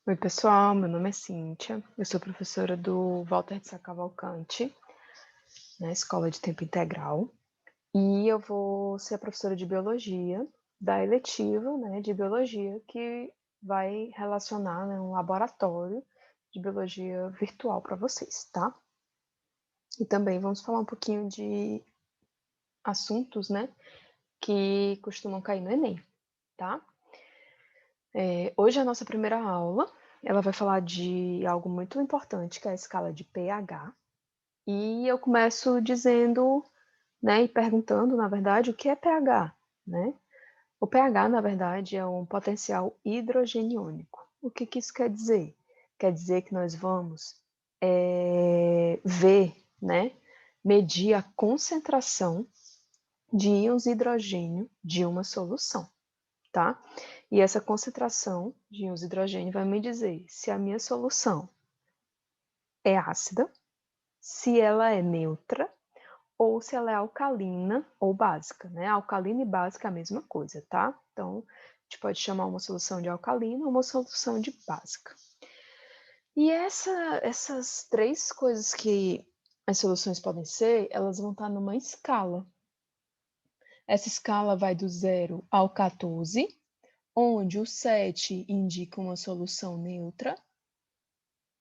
Oi, pessoal, meu nome é Cíntia, eu sou professora do Walter de Sá Cavalcante, na Escola de Tempo Integral, e eu vou ser a professora de Biologia, da eletiva, de Biologia, que vai relacionar, um laboratório de Biologia virtual para vocês, tá? E também vamos falar um pouquinho de assuntos, que costumam cair no Enem, tá? Hoje a nossa primeira aula, ela vai falar de algo muito importante, que é a escala de pH. E eu começo dizendo, e perguntando, na verdade, o que é pH, né? O pH, na verdade, é um potencial hidrogeniônico. O que que isso quer dizer? Quer dizer que nós vamos ver, medir a concentração de íons hidrogênio de uma solução, tá? E essa concentração de íons hidrogênio vai me dizer se a minha solução é ácida, se ela é neutra, ou se ela é alcalina ou básica, né? Alcalina e básica é a mesma coisa, tá? Então, a gente pode chamar uma solução de alcalina ou uma solução de básica. E essas três coisas que as soluções podem ser, elas vão estar numa escala. Essa escala vai do 0 ao 14, onde o 7 indica uma solução neutra,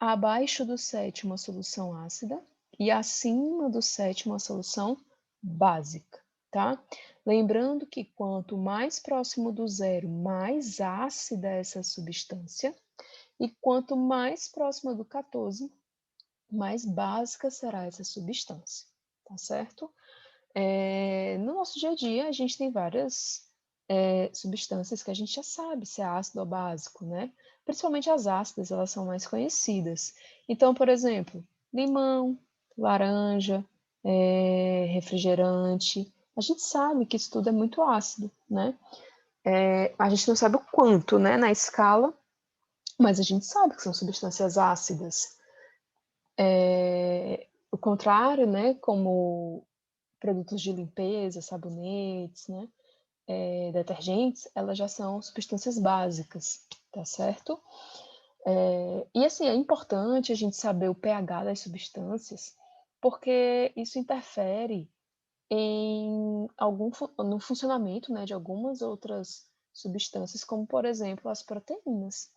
abaixo do 7 uma solução ácida e acima do 7 uma solução básica, tá? Lembrando que quanto mais próximo do 0, mais ácida é essa substância, e quanto mais próxima do 14, mais básica será essa substância, tá certo? No nosso dia a dia, a gente tem várias substâncias que a gente já sabe se é ácido ou básico, né? Principalmente as ácidas, elas são mais conhecidas. Então, por exemplo, limão, laranja, refrigerante, a gente sabe que isso tudo é muito ácido, né? A gente não sabe o quanto, na escala, mas a gente sabe que são substâncias ácidas. O contrário, como produtos de limpeza, sabonetes, detergentes, elas já são substâncias básicas, tá certo? E assim, é importante a gente saber o pH das substâncias, porque isso interfere no funcionamento, de algumas outras substâncias, como por exemplo as proteínas.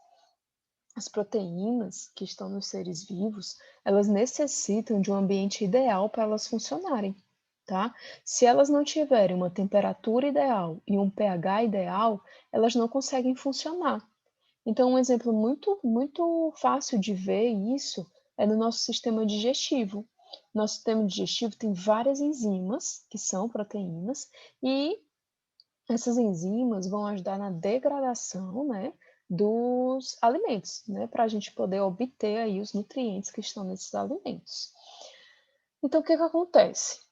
As proteínas que estão nos seres vivos, elas necessitam de um ambiente ideal para elas funcionarem, tá? Se elas não tiverem uma temperatura ideal e um pH ideal, elas não conseguem funcionar. Então, um exemplo muito fácil de ver isso é no nosso sistema digestivo. Nosso sistema digestivo tem várias enzimas, que são proteínas, e essas enzimas vão ajudar na degradação, dos alimentos, para a gente poder obter aí os nutrientes que estão nesses alimentos. Então, o que acontece?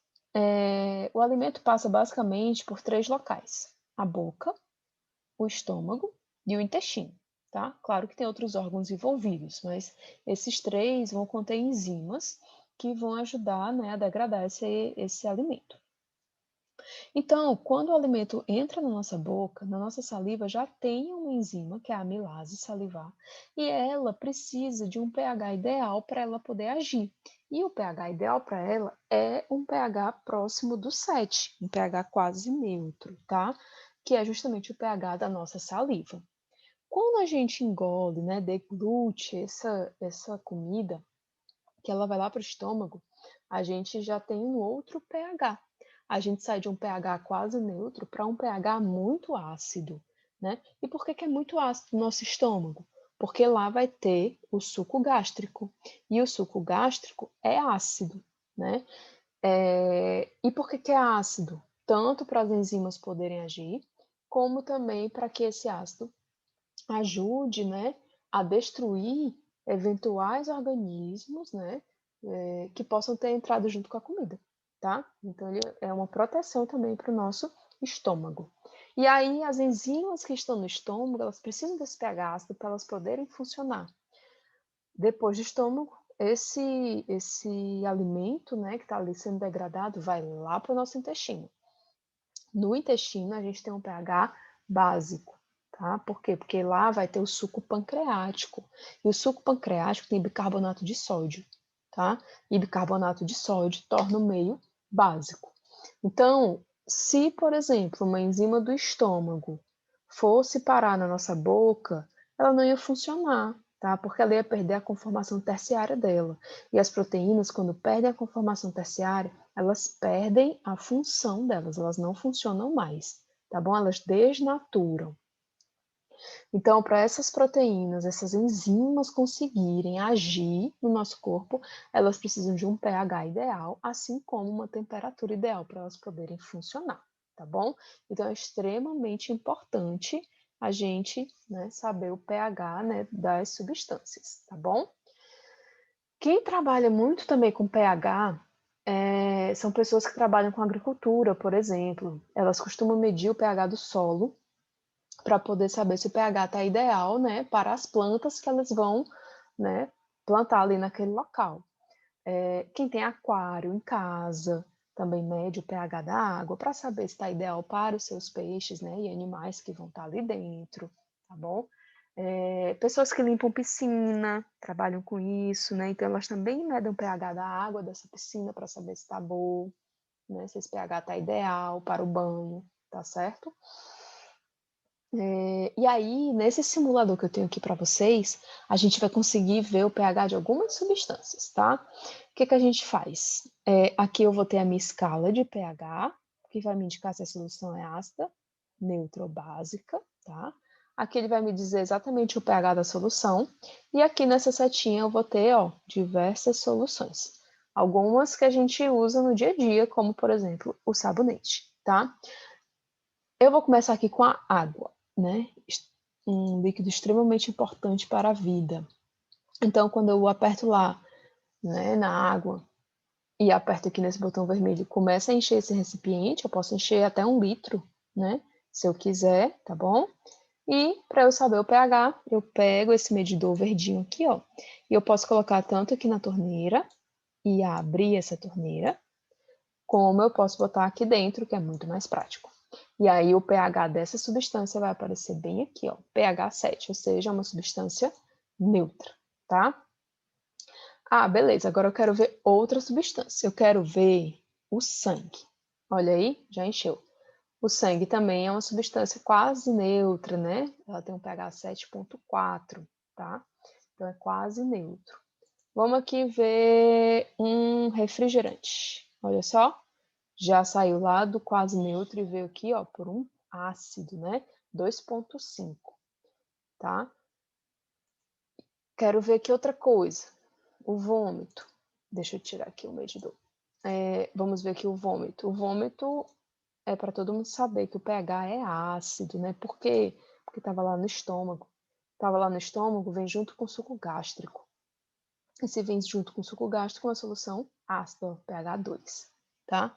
O alimento passa basicamente por três locais: a boca, o estômago e o intestino, tá? Claro que tem outros órgãos envolvidos, mas esses três vão conter enzimas que vão ajudar, a degradar esse alimento. Então, quando o alimento entra na nossa boca, na nossa saliva já tem uma enzima, que é a amilase salivar, e ela precisa de um pH ideal para ela poder agir. E o pH ideal para ela é um pH próximo do 7, um pH quase neutro, tá? Que é justamente o pH da nossa saliva. Quando a gente engole, deglute essa comida, que ela vai lá para o estômago, a gente já tem um outro pH. A gente sai de um pH quase neutro para um pH muito ácido, né? E por que é muito ácido no nosso estômago? Porque lá vai ter o suco gástrico. E o suco gástrico é ácido, né? E por que é ácido? Tanto para as enzimas poderem agir, como também para que esse ácido ajude, a destruir eventuais organismos, que possam ter entrado junto com a comida, tá? Então, ele é uma proteção também para o nosso estômago. E aí, as enzimas que estão no estômago, elas precisam desse pH ácido para elas poderem funcionar. Depois do estômago, esse alimento, que está ali sendo degradado, vai lá para o nosso intestino. No intestino, a gente tem um pH básico, tá? Por quê? Porque lá vai ter o suco pancreático. E o suco pancreático tem bicarbonato de sódio, tá? E bicarbonato de sódio torna o meio básico. Então, se, por exemplo, uma enzima do estômago fosse parar na nossa boca, ela não ia funcionar, tá? Porque ela ia perder a conformação terciária dela. E as proteínas, quando perdem a conformação terciária, elas perdem a função delas, elas não funcionam mais, tá bom? Elas desnaturam. Então, para essas proteínas, essas enzimas conseguirem agir no nosso corpo, elas precisam de um pH ideal, assim como uma temperatura ideal para elas poderem funcionar, tá bom? Então, é extremamente importante a gente, né, saber o pH, né, das substâncias, tá bom? Quem trabalha muito também com pH são pessoas que trabalham com agricultura, por exemplo. Elas costumam medir o pH do solo para poder saber se o pH está ideal, né, para as plantas que elas vão, né, plantar ali naquele local. Quem tem aquário em casa também mede o pH da água para saber se está ideal para os seus peixes, né, e animais que vão estar ali dentro, tá bom? Pessoas que limpam piscina, trabalham com isso, né, então elas também medem o pH da água dessa piscina para saber se está bom, né, se esse pH está ideal para o banho, tá certo? E aí, nesse simulador que eu tenho aqui para vocês, a gente vai conseguir ver o pH de algumas substâncias, tá? O que a gente faz? Aqui eu vou ter a minha escala de pH, que vai me indicar se a solução é ácida, neutra ou básica, tá? Aqui ele vai me dizer exatamente o pH da solução. E aqui nessa setinha eu vou ter, ó, diversas soluções. Algumas que a gente usa no dia a dia, como, por exemplo, o sabonete, tá? Eu vou começar aqui com a água, né? Um líquido extremamente importante para a vida. Então, quando eu aperto lá, né, na água, e aperto aqui nesse botão vermelho, começa a encher esse recipiente, eu posso encher até 1 litro, né? Se eu quiser, tá bom? E para eu saber o pH, eu pego esse medidor verdinho aqui, ó, e eu posso colocar tanto aqui na torneira e abrir essa torneira, como eu posso botar aqui dentro, que é muito mais prático. E aí o pH dessa substância vai aparecer bem aqui, ó, pH 7, ou seja, uma substância neutra, tá? Ah, beleza, agora eu quero ver outra substância. Eu quero ver o sangue. Olha aí, já encheu. O sangue também é uma substância quase neutra, né? Ela tem um pH 7,4, tá? Então é quase neutro. Vamos aqui ver um refrigerante. Olha só, já saiu lá do quase neutro e veio aqui, ó, por um ácido, né? 2,5, tá? Quero ver aqui outra coisa. O vômito. Deixa eu tirar aqui o medidor. Vamos ver aqui o vômito. O vômito é para todo mundo saber que o pH é ácido, né? Por quê? Porque estava lá no estômago. Estava lá no estômago, vem junto com o suco gástrico. E se vem junto com o suco gástrico, uma solução ácida, pH 2, tá?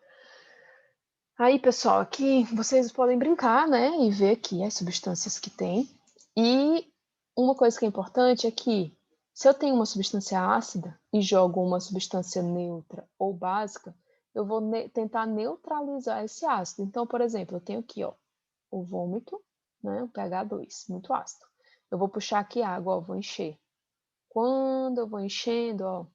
Aí, pessoal, aqui vocês podem brincar, né, e ver aqui as substâncias que tem. E uma coisa que é importante é que, se eu tenho uma substância ácida e jogo uma substância neutra ou básica, eu vou tentar neutralizar esse ácido. Então, por exemplo, eu tenho aqui, ó, o vômito, né, o pH 2, muito ácido. Eu vou puxar aqui água, ó, vou encher. Quando eu vou enchendo, ó,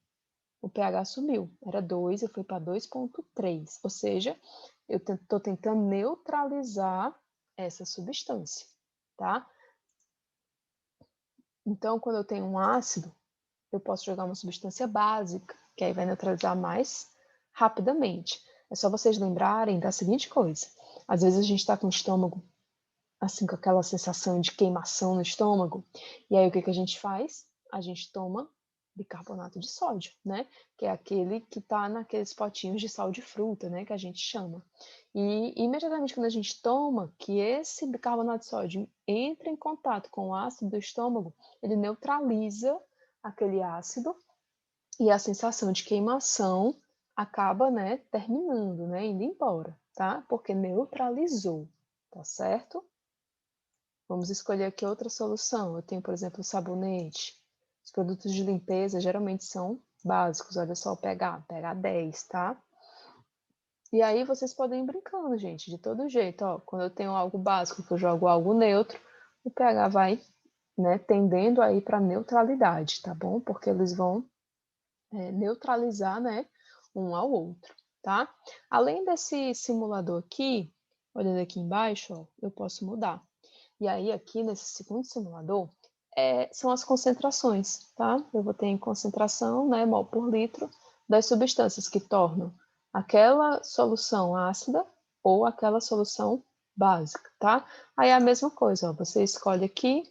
o pH subiu. Era 2, eu fui para 2,3. Ou seja, eu estou tentando neutralizar essa substância, tá? Então, quando eu tenho um ácido, eu posso jogar uma substância básica, que aí vai neutralizar mais rapidamente. É só vocês lembrarem da seguinte coisa. Às vezes a gente está com o estômago, assim, com aquela sensação de queimação no estômago, e aí o que a gente faz? A gente toma bicarbonato de sódio, né? Que é aquele que está naqueles potinhos de sal de fruta, né? Que a gente chama. E imediatamente quando a gente toma, que esse bicarbonato de sódio entra em contato com o ácido do estômago, ele neutraliza aquele ácido e a sensação de queimação acaba, né, terminando, né, indo embora, tá? Porque neutralizou, tá certo? Vamos escolher aqui outra solução. Eu tenho, por exemplo, o sabonete. Os produtos de limpeza geralmente são básicos. Olha só o pH 10, tá? E aí vocês podem ir brincando, gente, de todo jeito. Ó, quando eu tenho algo básico, que eu jogo algo neutro, o pH vai, né, tendendo aí para neutralidade, tá bom? Porque eles vão neutralizar, né, um ao outro, tá? Além desse simulador aqui, olhando aqui embaixo, ó, eu posso mudar. E aí, aqui nesse segundo simulador, são as concentrações, tá? Eu vou ter em concentração, né, mol por litro, das substâncias que tornam aquela solução ácida ou aquela solução básica, tá? Aí é a mesma coisa, ó, você escolhe aqui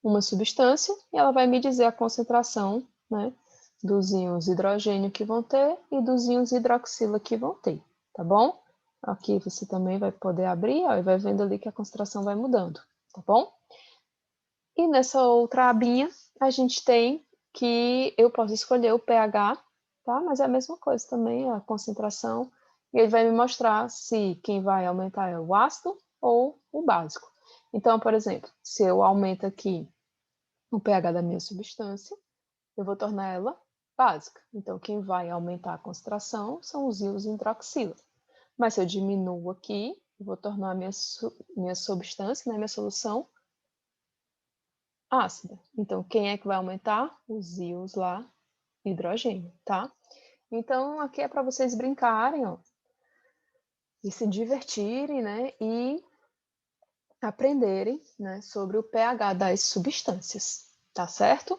uma substância e ela vai me dizer a concentração, né, dos íons hidrogênio que vão ter e dos íons hidroxila que vão ter, tá bom? Aqui você também vai poder abrir, ó, e vai vendo ali que a concentração vai mudando, tá bom? E nessa outra abinha, a gente tem que eu posso escolher o pH, tá? Mas é a mesma coisa também, a concentração, e ele vai me mostrar se quem vai aumentar é o ácido ou o básico. Então, por exemplo, se eu aumento aqui o pH da minha substância, eu vou tornar ela básica. Então, quem vai aumentar a concentração são os íons hidroxila. Mas se eu diminuo aqui, eu vou tornar a minha substância, né, minha solução, ácida. Então, quem é que vai aumentar? Os íons lá, hidrogênio, tá? Então, aqui é para vocês brincarem, ó, e se divertirem, né, e aprenderem, né, sobre o pH das substâncias, tá certo?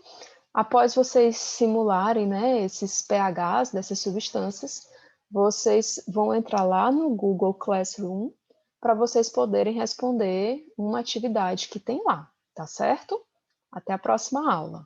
Após vocês simularem, né, esses pHs dessas substâncias, vocês vão entrar lá no Google Classroom para vocês poderem responder uma atividade que tem lá, tá certo? Até a próxima aula.